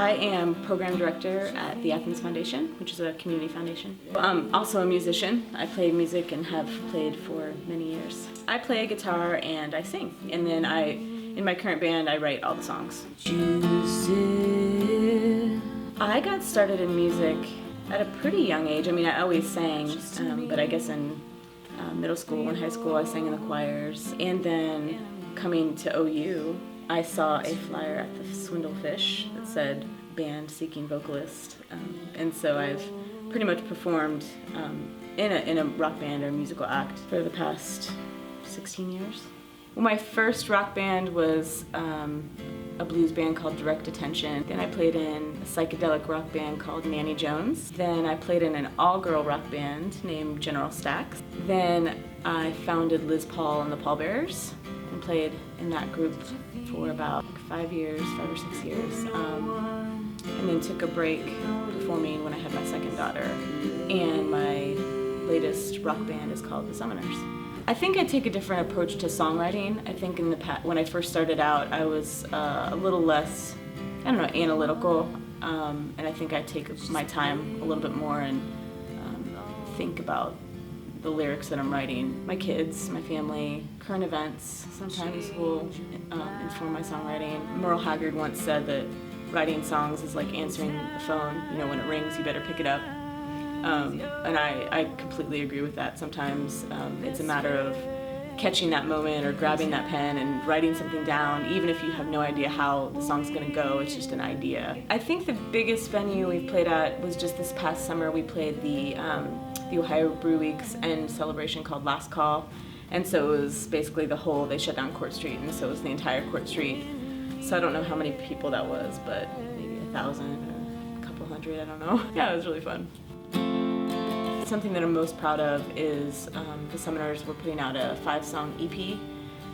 I am program director at the Athens Foundation, which is a community foundation. I'm also a musician. I play music and have played for many years. I play guitar and I sing. And then in my current band, I write all the songs. I got started in music at a pretty young age. I mean, I always sang, but I guess in middle school and high school, I sang in the choirs. And then coming to OU, I saw a flyer at the Swindlefish that said band seeking vocalist, and so I've pretty much performed in a rock band or musical act for the past 16 years. Well, my first rock band was a blues band called Direct Attention. Then I played in a psychedelic rock band called Nanny Jones. Then I played in an all-girl rock band named General Stax. Then I founded Liz Pahl and the Pallbearers and played in that group for about 5 or 6 years. And then took a break performing when I had my second daughter. And my latest rock band is called The Summoners. I think I take a different approach to songwriting. I think in the when I first started out, I was a little less, analytical. And I think I take my time a little bit more and think about the lyrics that I'm writing. My kids, my family, current events sometimes will inform my songwriting. Merle Haggard once said that writing songs is like answering the phone. When it rings, you better pick it up. And I completely agree with that. Sometimes it's a matter of catching that moment or grabbing that pen and writing something down, even if you have no idea how the song's gonna go, it's just an idea. I think the biggest venue we've played at was just this past summer. We played the Ohio Brew Week's end celebration called Last Call. And so it was basically they shut down Court Street, and so it was the entire Court Street. So I don't know how many people that was, but maybe 1,000 or a couple hundred, I don't know. Yeah, it was really fun. Something that I'm most proud of is the Summoners were putting out a 5-song EP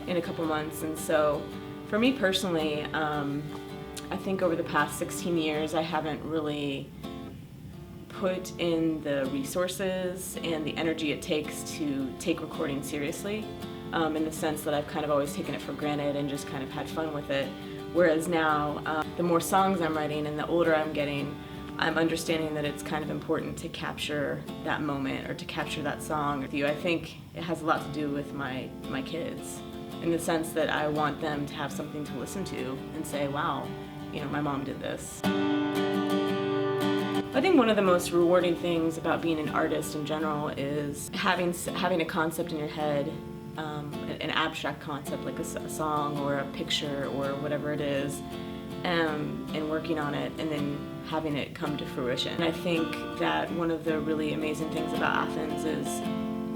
in a couple months, and so for me personally, I think over the past 16 years I haven't really put in the resources and the energy it takes to take recording seriously, in the sense that I've kind of always taken it for granted and just kind of had fun with it. Whereas now, the more songs I'm writing and the older I'm getting, I'm understanding that it's kind of important to capture that moment or to capture that song. I think it has a lot to do with my kids, in the sense that I want them to have something to listen to and say, wow, my mom did this. I think one of the most rewarding things about being an artist in general is having a concept in your head, an abstract concept like a song or a picture or whatever it is, and working on it and then having it come to fruition. And I think that one of the really amazing things about Athens is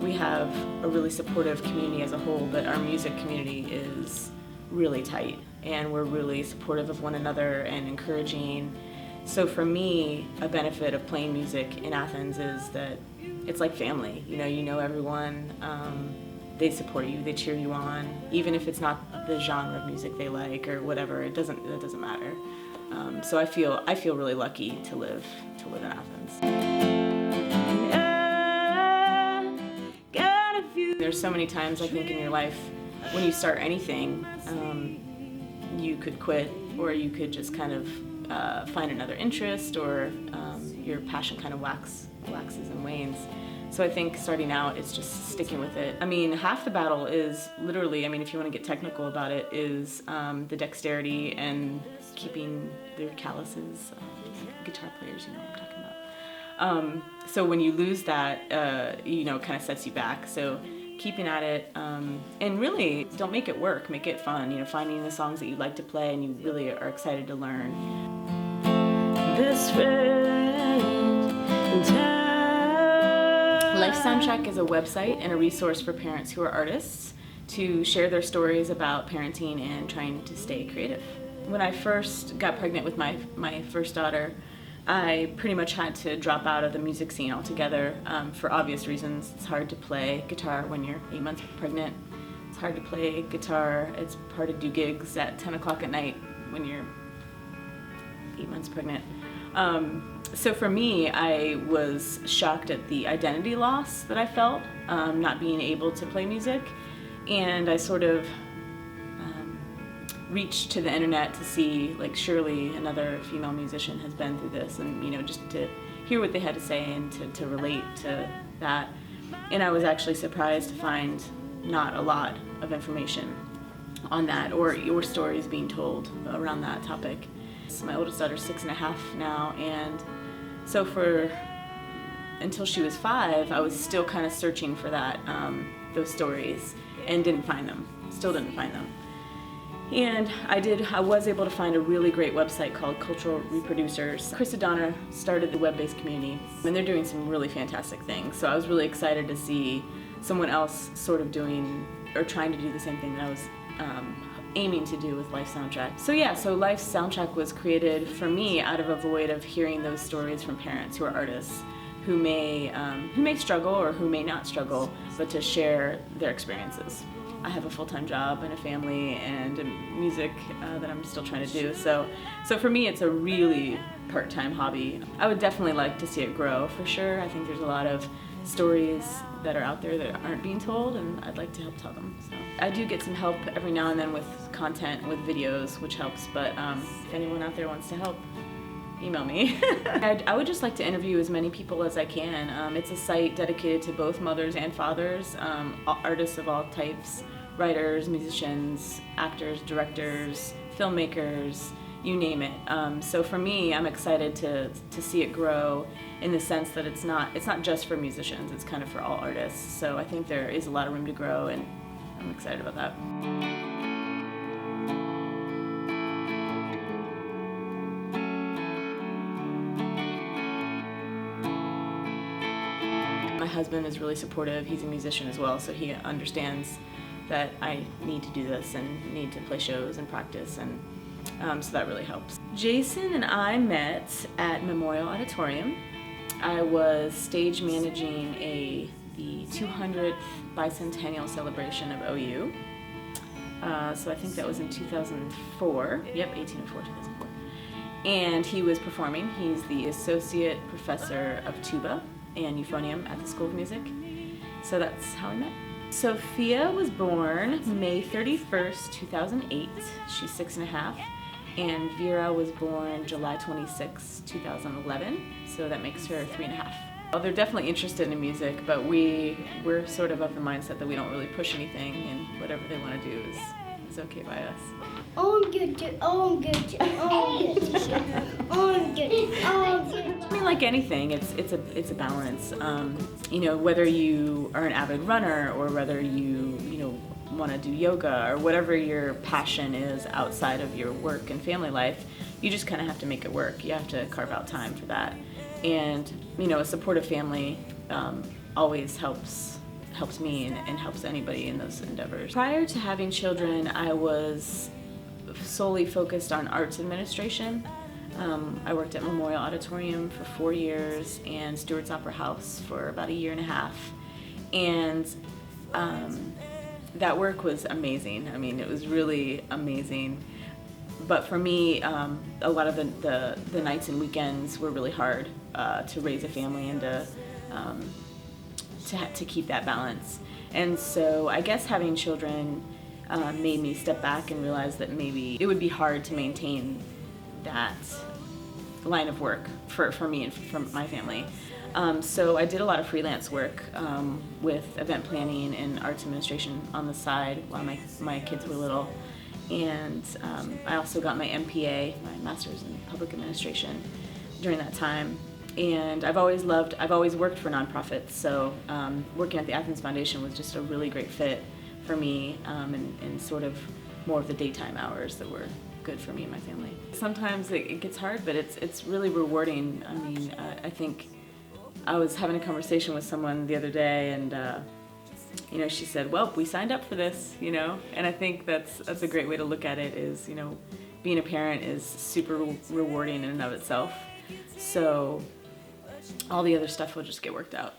we have a really supportive community as a whole, but our music community is really tight and we're really supportive of one another and encouraging. So for me, a benefit of playing music in Athens is that it's like family. You know everyone. They support you, they cheer you on, even if it's not the genre of music they like or whatever. It doesn't matter. So I feel really lucky to live in Athens. There's so many times I think in your life when you start anything, you could quit or you could just kind of find another interest, or your passion kind of waxes and wanes. So I think starting out, it's just sticking with it. I mean, half the battle is literally, if you want to get technical about it, is the dexterity and keeping their calluses. Guitar players, what I'm talking about. So when you lose that, kind of sets you back. So keeping at it, and really don't make it work, make it fun. Finding the songs that you like to play and you really are excited to learn. This Life Soundtrack is a website and a resource for parents who are artists to share their stories about parenting and trying to stay creative. When I first got pregnant with my first daughter, I pretty much had to drop out of the music scene altogether, for obvious reasons. It's hard to play guitar when you're 8 months pregnant. It's hard to play guitar. It's hard to do gigs at 10 o'clock at night when you're 8 months pregnant. So for me, I was shocked at the identity loss that I felt, not being able to play music, and I sort of reach to the internet to see, like, surely another female musician has been through this, and, you know, just to hear what they had to say and to relate to that. And I was actually surprised to find not a lot of information on that, or stories being told around that topic. So my oldest daughter's 6.5 now, and so until she was 5, I was still kind of searching for that, those stories, and didn't find them. Still didn't find them. And I was able to find a really great website called Cultural Reproducers. Chris O'Donnell started the web-based community, and they're doing some really fantastic things. So I was really excited to see someone else sort of doing, or trying to do the same thing that I was aiming to do with Life Soundtrack. So Life Soundtrack was created for me out of a void of hearing those stories from parents who are artists, who may struggle or who may not struggle, but to share their experiences. I have a full-time job and a family and music that I'm still trying to do. So for me, it's a really part-time hobby. I would definitely like to see it grow, for sure. I think there's a lot of stories that are out there that aren't being told, and I'd like to help tell them. So I do get some help every now and then with content, with videos, which helps, but if anyone out there wants to help, email me. I would just like to interview as many people as I can. It's a site dedicated to both mothers and fathers, artists of all types, writers, musicians, actors, directors, filmmakers, you name it. So for me, I'm excited to see it grow in the sense that it's not just for musicians, it's kind of for all artists. So I think there is a lot of room to grow, and I'm excited about that. My husband is really supportive. He's a musician as well, so he understands that I need to do this and need to play shows and practice, and so that really helps. Jason and I met at Memorial Auditorium. I was stage managing the 200th bicentennial celebration of OU. So I think that was in 2004. Yep, 1804, 2004. And he was performing. He's the associate professor of tuba and euphonium at the School of Music. So that's how we met. Sophia was born May 31st, 2008. She's 6.5. And Vera was born July 26, 2011. So that makes her 3.5. Well, they're definitely interested in music, but we're sort of the mindset that we don't really push anything, and whatever they want to do is okay by us. I mean, like anything, it's a balance. You know, whether you are an avid runner or whether you want to do yoga or whatever your passion is outside of your work and family life, you just kind of have to make it work. You have to carve out time for that. And a supportive family always helps me and helps anybody in those endeavors. Prior to having children, I was solely focused on arts administration. I worked at Memorial Auditorium for 4 years and Stewart's Opera House for about 1.5 years. And that work was amazing. I mean, it was really amazing. But for me, a lot of the nights and weekends were really hard to raise a family and to keep that balance. And so I guess having children made me step back and realize that maybe it would be hard to maintain that line of work for me and for my family. So I did a lot of freelance work with event planning and arts administration on the side while my kids were little. And I also got my MPA, my Master's in Public Administration, during that time. And I've always worked for nonprofits, so working at the Athens Foundation was just a really great fit for me, and sort of more of the daytime hours that were good for me and my family. Sometimes it gets hard, but it's really rewarding. I mean, I think I was having a conversation with someone the other day, and she said, well, we signed up for this, and I think that's a great way to look at it is, being a parent is super rewarding in and of itself. So all the other stuff will just get worked out.